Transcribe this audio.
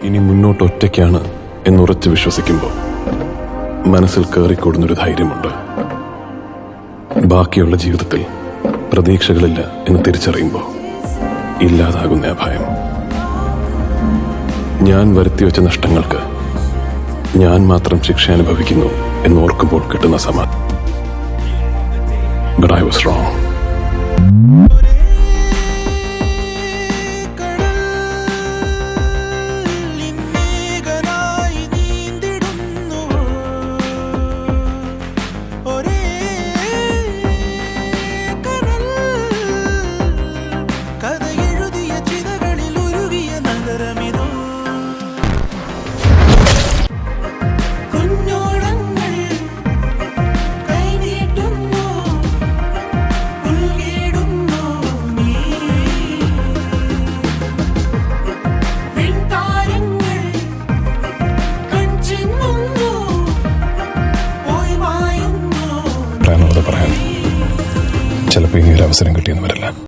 ഇനി മുന്നോട്ട് ഒറ്റയ്ക്കാണ് എന്നുറച്ച് വിശ്വസിക്കുമ്പോൾ മനസ്സിൽ കയറിക്കൂടുന്നൊരു ധൈര്യമുണ്ട്. ബാക്കിയുള്ള ജീവിതത്തിൽ പ്രതീക്ഷകളില്ല എന്ന് തിരിച്ചറിയുമ്പോൾ ഇല്ലാതാകുന്ന ആ ഭയം. ഞാൻ വരുത്തിവെച്ച നഷ്ടങ്ങൾക്ക് ഞാൻ മാത്രം ശിക്ഷ അനുഭവിക്കുന്നു എന്നോർക്കുമ്പോൾ കിട്ടുന്ന സമാധാനം. But I was wrong. പറയാൻ ചിലപ്പോൾ ഇനി ഒരു അവസരം കിട്ടിയെന്ന് വരില്ല.